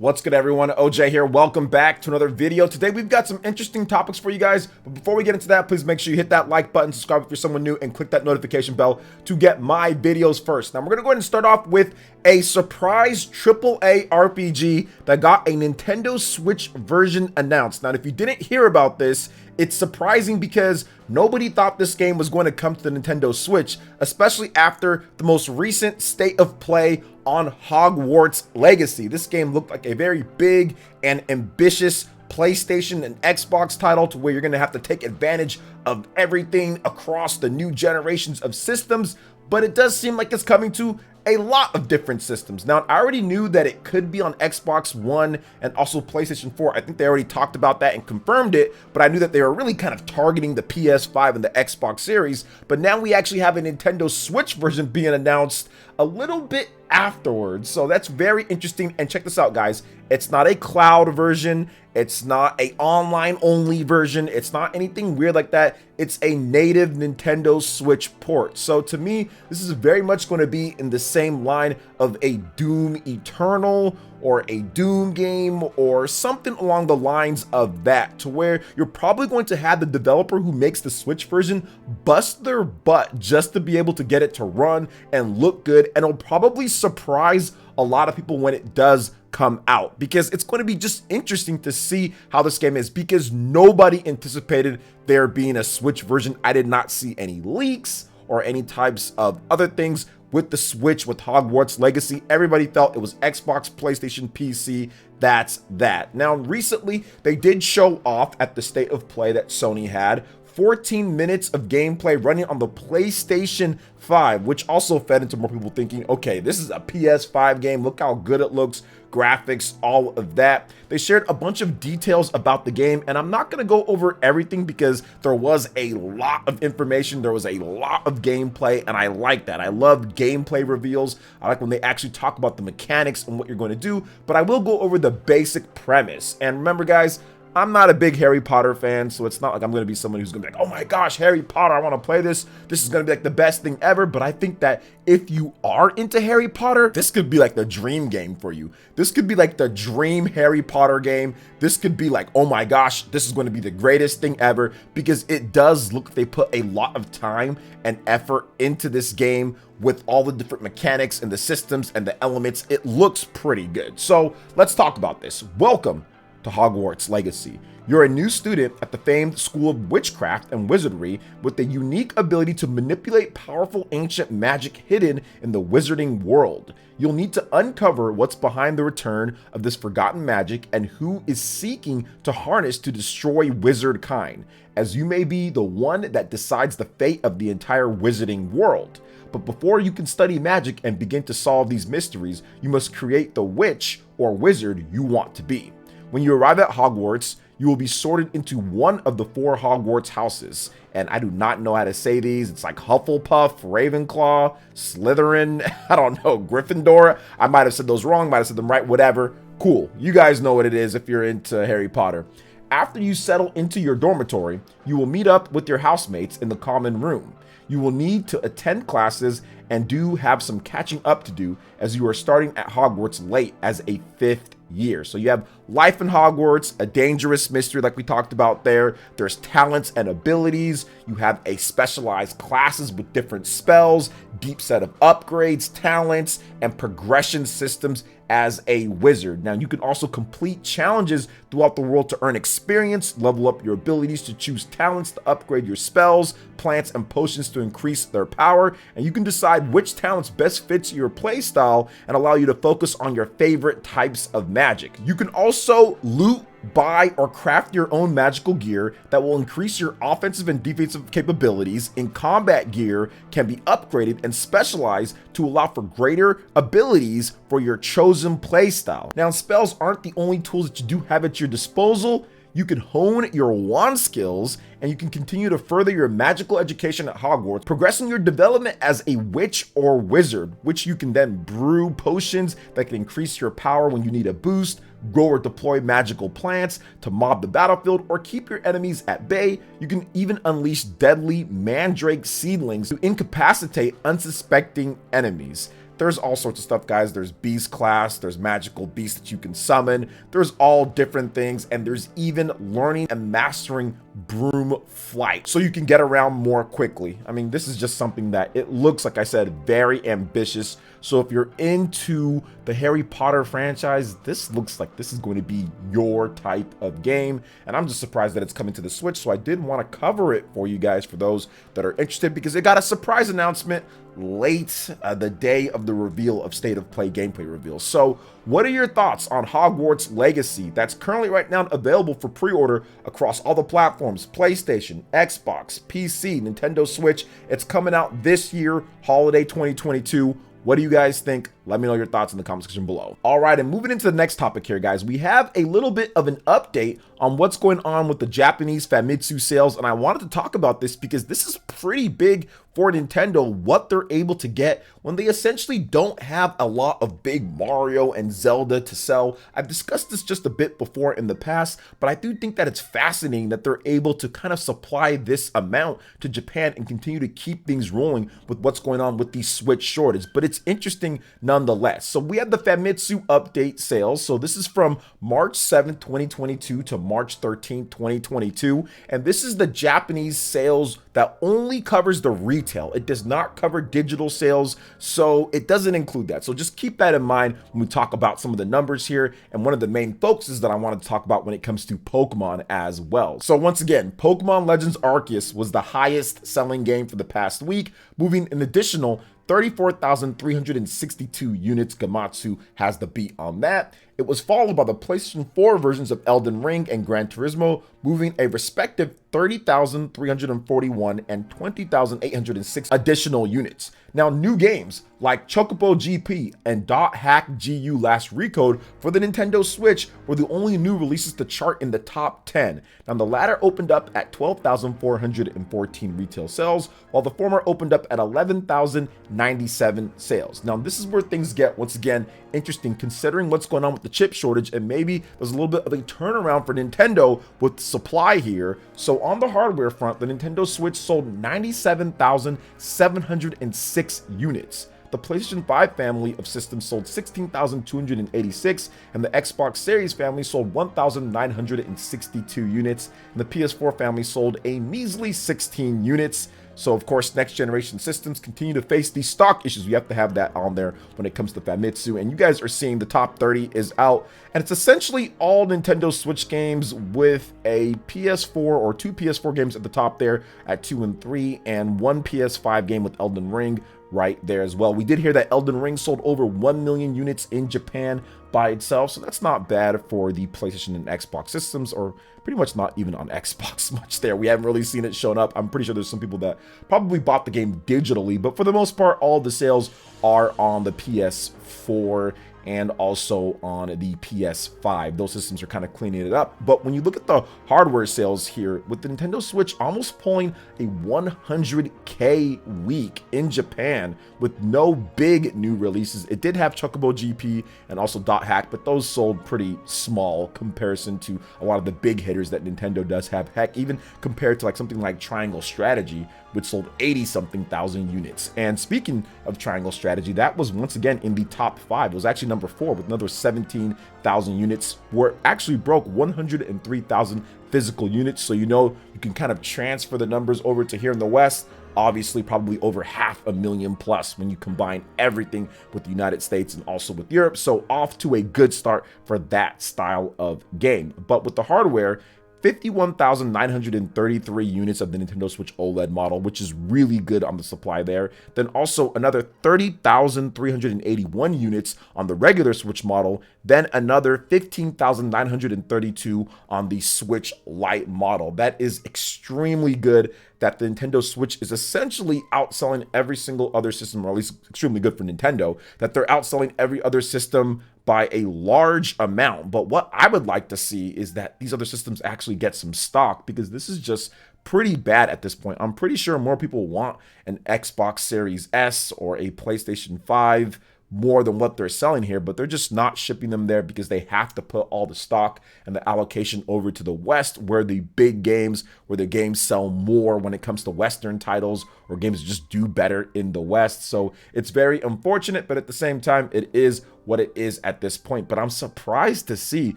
What's good, everyone? OJ here. Welcome back to another video. Today we've got some interesting topics for you guys, but before we get into that, please make sure you hit that like button, subscribe if you're someone new, and click that notification bell to get my videos first. Now we're gonna go ahead and start off with a surprise AAA RPG that got a Nintendo Switch version announced. Now, if you didn't hear about this, it's surprising because nobody thought this game was going to come to the Nintendo Switch, especially after the most recent state of play on Hogwarts Legacy. This game looked like a very big and ambitious PlayStation and Xbox title to where you're going to have to take advantage of everything across the new generations of systems, but it does seem like it's coming to a lot of different systems. Now, I already knew that it could be on Xbox One and also PlayStation 4. I think they already talked about that and confirmed it, but I knew that they were really kind of targeting the PS5 and the Xbox series. But now we actually have a Nintendo Switch version being announced a little bit afterwards. So that's very interesting. And check this out, guys. It's not a cloud version. It's not a online only version. It's not anything weird like that. It's a native Nintendo Switch port. So to me, this is very much going to be in the same line of a Doom Eternal or a Doom game or something along the lines of that, to where you're probably going to have the developer who makes the Switch version bust their butt just to be able to get it to run and look good, and it'll probably surprise a lot of people when it does come out, because it's going to be just interesting to see how this game is, because nobody anticipated there being a Switch version. I did not see any leaks or any types of other things with the Switch with Hogwarts Legacy. Everybody felt it was Xbox, PlayStation, PC. That's that. Now, recently, they did show off at the State of Play that Sony had 14 minutes of gameplay running on the PlayStation 5, which also fed into more people thinking, okay, this is a PS5 game. Look how good it looks, graphics, all of that. They shared a bunch of details about the game, and I'm not going to go over everything because there was a lot of information. There was a lot of gameplay, and I like that. I love gameplay reveals. I like when they actually talk about the mechanics and what you're going to do, but I will go over the basic premise. And remember, guys, I'm not a big Harry Potter fan, so it's not like I'm going to be someone who's going to be like, oh my gosh, Harry Potter, I want to play this. This is going to be like the best thing ever. But I think that if you are into Harry Potter, this could be like the dream game for you. This could be like the dream Harry Potter game. This could be like, oh my gosh, this is going to be the greatest thing ever, because it does look like they put a lot of time and effort into this game with all the different mechanics and the systems and the elements. It looks pretty good. So let's talk about this. Welcome to Hogwarts Legacy. You're a new student at the famed School of Witchcraft and Wizardry with the unique ability to manipulate powerful ancient magic hidden in the wizarding world. You'll need to uncover what's behind the return of this forgotten magic and who is seeking to harness to destroy wizard kind, as you may be the one that decides the fate of the entire wizarding world. But before you can study magic and begin to solve these mysteries, you must create the witch or wizard you want to be. When you arrive at Hogwarts, you will be sorted into one of the 4 Hogwarts houses. And I do not know how to say these. It's like Hufflepuff, Ravenclaw, Slytherin, I don't know, Gryffindor. I might have said those wrong, might have said them right, whatever. Cool. You guys know what it is if you're into Harry Potter. After you settle into your dormitory, you will meet up with your housemates in the common room. You will need to attend classes and do have some catching up to do, as you are starting at Hogwarts late as a 5th year. So you have life in Hogwarts, a dangerous mystery like we talked about there. There's talents and abilities. You have a specialized classes with different spells, deep set of upgrades, talents, and progression systems as a wizard. Now, you can also complete challenges throughout the world to earn experience, level up your abilities, to choose talents to upgrade your spells, plants, and potions to increase their power, and you can decide which talents best fits your playstyle and allow you to focus on your favorite types of magic. You can also loot, buy, or craft your own magical gear that will increase your offensive and defensive capabilities. In combat gear can be upgraded and specialized to allow for greater abilities for your chosen playstyle. Now, spells aren't the only tools that you do have at your disposal. You can hone your wand skills, and you can continue to further your magical education at Hogwarts, progressing your development as a witch or wizard, which you can then brew potions that can increase your power when you need a boost, grow or deploy magical plants to mob the battlefield, or keep your enemies at bay. You can even unleash deadly mandrake seedlings to incapacitate unsuspecting enemies. There's all sorts of stuff, guys. There's beast class, there's magical beasts that you can summon, there's all different things, and there's even learning and mastering broom flight so you can get around more quickly. I mean, this is just something that it looks, like I said, very ambitious. So if you're into the Harry Potter franchise, this looks like this is going to be your type of game, and I'm just surprised that it's coming to the Switch. So I did want to cover it for you guys, for those that are interested, because it got a surprise announcement late the day of the reveal of State of Play gameplay reveal. So what are your thoughts on Hogwarts Legacy? That's currently right now available for pre-order across all the platforms: PlayStation, Xbox, PC, Nintendo Switch. It's coming out this year, holiday 2022. What do you guys think? Let me know your thoughts in the comment section below. All right, and moving into the next topic here, guys, we have a little bit of an update on what's going on with the Japanese Famitsu sales, and I wanted to talk about this because this is pretty big for Nintendo, what they're able to get when they essentially don't have a lot of big Mario and Zelda to sell. I've discussed this just a bit before in the past, but I do think that it's fascinating that they're able to kind of supply this amount to Japan and continue to keep things rolling with what's going on with the Switch shortage. But it's interesting nonetheless. So we have the Famitsu update sales. So this is from March 7th, 2022 to March 13th, 2022. And this is the Japanese sales that only covers the retail. It does not cover digital sales, so it doesn't include that. So just keep that in mind when we talk about some of the numbers here. And one of the main focuses that I wanted to talk about when it comes to Pokemon as well. So once again, Pokemon Legends Arceus was the highest selling game for the past week, moving an additional 34,362 units. Gamatsu has the beat on that. It was followed by the PlayStation 4 versions of Elden Ring and Gran Turismo, moving a respective 30,341 and 20,806 additional units. Now, new games like Chocobo GP and Dot Hack GU Last Recode for the Nintendo Switch were the only new releases to chart in the top 10. Now, the latter opened up at 12,414 retail sales, while the former opened up at 11,097 sales. Now, this is where things get, once again, interesting, considering what's going on with the chip shortage, and maybe there's a little bit of a turnaround for Nintendo with supply here. So on the hardware front, the Nintendo Switch sold 97,706 units. The PlayStation 5 family of systems sold 16,286, and the Xbox Series family sold 1,962 units, and the PS4 family sold a measly 16 units. So of course, next generation systems continue to face these stock issues. We have to have that on there when it comes to Famitsu, and you guys are seeing the top 30 is out, and it's essentially all Nintendo Switch games with a PS4 or two PS4 games at the top there at 2 and 3, and one PS5 game with Elden Ring right there as well. We did hear that Elden Ring sold over 1 million units in Japan by itself, so that's not bad for the PlayStation and Xbox systems, or pretty much not even on Xbox much there. We haven't really seen it shown up. I'm pretty sure there's some people that probably bought the game digitally, but for the most part, all the sales are on the PS4 and also on the PS5. Those systems are kind of cleaning it up. But when you look at the hardware sales here, with the Nintendo Switch almost pulling a 100K week in Japan with no big new releases. It did have Chocobo GP and also Dot Hack, but those sold pretty small comparison to a lot of the big hitters that Nintendo does have. Heck, even compared to like something like Triangle Strategy, which sold 80-something thousand units. And speaking of Triangle Strategy, that was once again in the top 5. It was actually number 4 with another 17,000 units, where it actually broke 103,000 physical units. So you know you can kind of transfer the numbers over to here in the West. Obviously, probably over 500,000 plus when you combine everything with the United States and also with Europe. So off to a good start for that style of game. But with the hardware, 51,933 units of the Nintendo Switch OLED model, which is really good on the supply there. Then also another 30,381 units on the regular Switch model. Then another 15,932 on the Switch Lite model. That is extremely good, that the Nintendo Switch is essentially outselling every single other system, or at least extremely good for Nintendo, that they're outselling every other system by a large amount. But what I would like to see is that these other systems actually get some stock, because this is just pretty bad at this point. I'm pretty sure more people want an Xbox Series S or a PlayStation 5 more than what they're selling here, but they're just not shipping them there because they have to put all the stock and the allocation over to the West, where the big games, where the games sell more when it comes to Western titles, or games just do better in the West. So it's very unfortunate, but at the same time, it is what it is at this point. But I'm surprised to see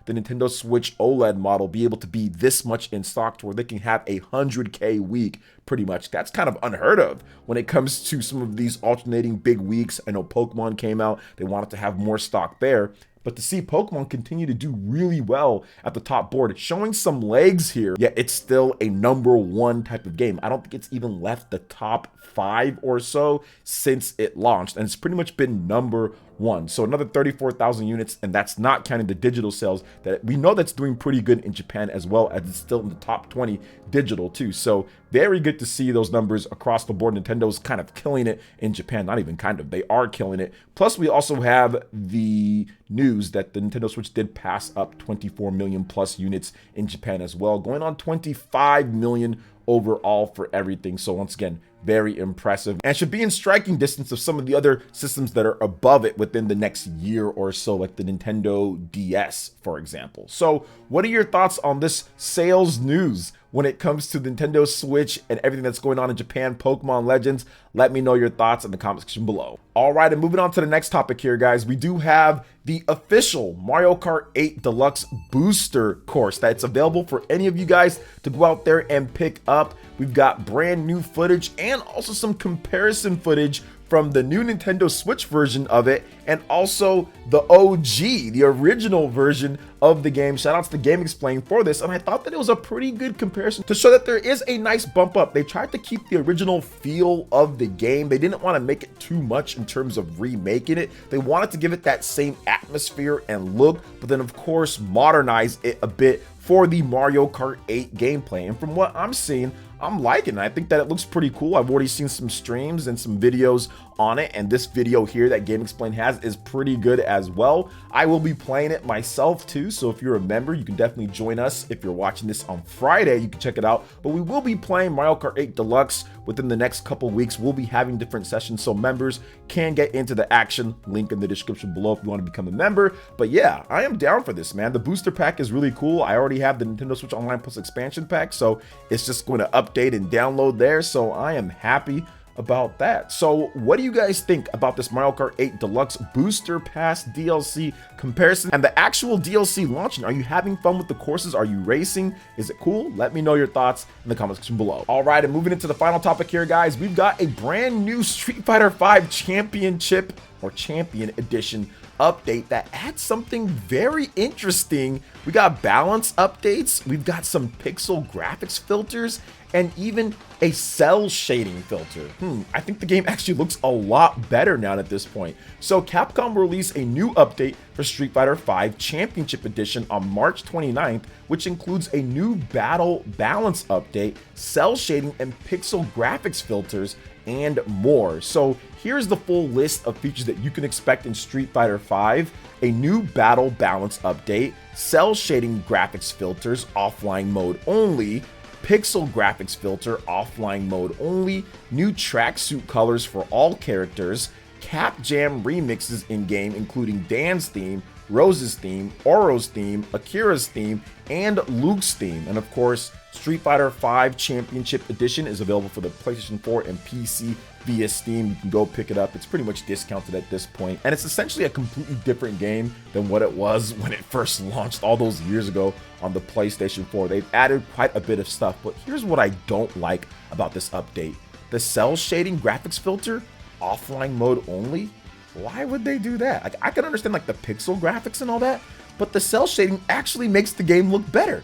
the Nintendo Switch OLED model be able to be this much in stock to where they can have a 100K week pretty much. That's kind of unheard of when it comes to some of these alternating big weeks. I know Pokemon came out, they wanted to have more stock there. But to see Pokemon continue to do really well at the top board, it's showing some legs here, yet it's still a #1 type of game. I don't think it's even left the top 5 or so since it launched, and it's pretty much been #1. So another 34,000 units, and that's not counting the digital sales that we know that's doing pretty good in Japan, as well as it's still in the top 20 digital too. So very good to see those numbers across the board. Nintendo's kind of killing it in Japan, not even kind of, they are killing it. Plus we also have the news that the Nintendo Switch did pass up 24 million plus units in Japan as well, going on 25 million overall for everything. So once again, very impressive, and should be in striking distance of some of the other systems that are above it within the next year or so, like the Nintendo DS, for example. So what are your thoughts on this sales news when it comes to the Nintendo Switch and everything that's going on in Japan, Pokemon Legends? Let me know your thoughts in the comment section below. All right, and moving on to the next topic here, guys, we do have the official Mario Kart 8 Deluxe booster course that's available for any of you guys to go out there and pick up. We've got brand new footage and also some comparison footage from the new Nintendo Switch version of it, and also the OG, the original version of the game. Shoutouts to Game Explain for this, and I thought that it was a pretty good comparison to show that there is a nice bump up. They tried to keep the original feel of the game. They didn't want to make it too much in terms of remaking it. They wanted to give it that same atmosphere and look, but then of course modernize it a bit for the Mario Kart 8 gameplay. And from what I'm seeing, I'm liking it. I think that it looks pretty cool. I've already seen some streams and some videos on it, and this video here that Game Explain has is pretty good as well. I will be playing it myself too, so if you're a member, you can definitely join us. If you're watching this on Friday, you can check it out. But we will be playing Mario Kart 8 Deluxe within the next couple weeks. We'll be having different sessions so members can get into the action. Link in the description below if you want to become a member. But yeah, I am down for this, man. The booster pack is really cool. I already have the Nintendo Switch Online Plus expansion pack, so it's just going to update and download there. So I am happy about that. So what do you guys think about this Mario Kart 8 Deluxe Booster Pass DLC comparison and the actual DLC launching? Are you having fun with the courses? Are you racing? Is it cool? Let me know your thoughts in the comment section below. All right, and moving into the final topic here, guys, we've got a brand new Street Fighter V Championship or Champion Edition update that adds something very interesting. We got balance updates, we've got some pixel graphics filters, and even a cell shading filter. I think the game actually looks a lot better now at this point. So Capcom will release a new update for Street Fighter V Championship Edition on March 29th, which includes a new battle balance update, cell shading, and pixel graphics filters, and more. So here's the full list of features that you can expect in Street Fighter V: a new battle balance update, cell shading graphics filters, offline mode only, pixel graphics filter, offline mode only, new tracksuit colors for all characters, Cap Jam remixes in-game including Dan's theme, Rose's theme, Oro's theme, Akira's theme, and Luke's theme. And of course, Street Fighter V Championship Edition is available for the PlayStation 4 and PC via Steam. You can go pick it up. It's pretty much discounted at this point, and it's essentially a completely different game than what it was when it first launched all those years ago on the PlayStation 4. They've added quite a bit of stuff, but here's what I don't like about this update. The cell shading graphics filter, offline mode only. Why would they do that? Like, I can understand like the pixel graphics and all that, but the cell shading actually makes the game look better.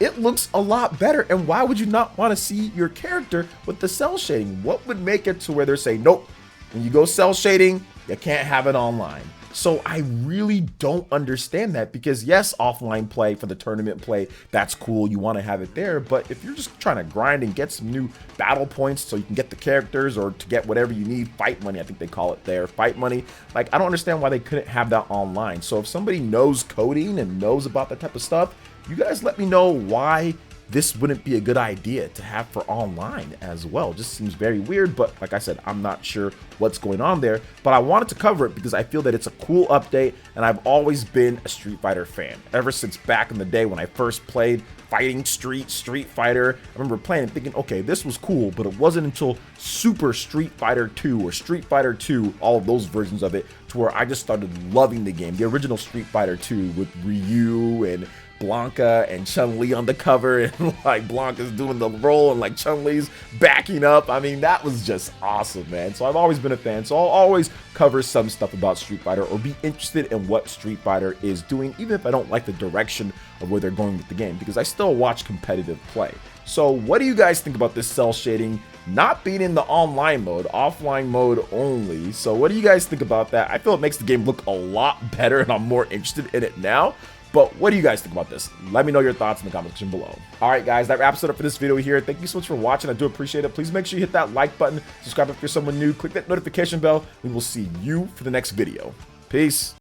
It looks a lot better, and why would you not want to see your character with the cell shading? What would make it to where they're saying, nope, when you go cell shading, you can't have it online? So I really don't understand that, because yes, offline play for the tournament play, that's cool, you want to have it there, but if you're just trying to grind and get some new battle points so you can get the characters or to get whatever you need, fight money, I think they call it there, fight money, like I don't understand why they couldn't have that online. So if somebody knows coding and knows about that type of stuff, you guys let me know why this wouldn't be a good idea to have for online as well. Just seems very weird, but like I said, I'm not sure what's going on there, but I wanted to cover it because I feel that it's a cool update, and I've always been a Street Fighter fan. Ever since back in the day when I first played Fighting Street Fighter, I remember playing and thinking, okay, this was cool, but it wasn't until Super Street Fighter 2 or Street Fighter 2, all of those versions of it, to where I just started loving the game. The original Street Fighter 2 with Ryu and Blanca and Chun-Li on the cover, and like Blanca's doing the roll and like Chun-Li's backing up. I mean, that was just awesome, man. So I've always been a fan, so I'll always cover some stuff about Street Fighter or be interested in what Street Fighter is doing, even if I don't like the direction of where they're going with the game, because I still watch competitive play. So what do you guys think about this cell shading not being in the online mode, offline mode only? So what do you guys think about that? I feel it makes the game look a lot better, and I'm more interested in it now. But what do you guys think about this? Let me know your thoughts in the comment section below. All right, guys, that wraps it up for this video here. Thank you so much for watching. I do appreciate it. Please make sure you hit that like button, subscribe if you're someone new, click that notification bell. We will see you for the next video. Peace.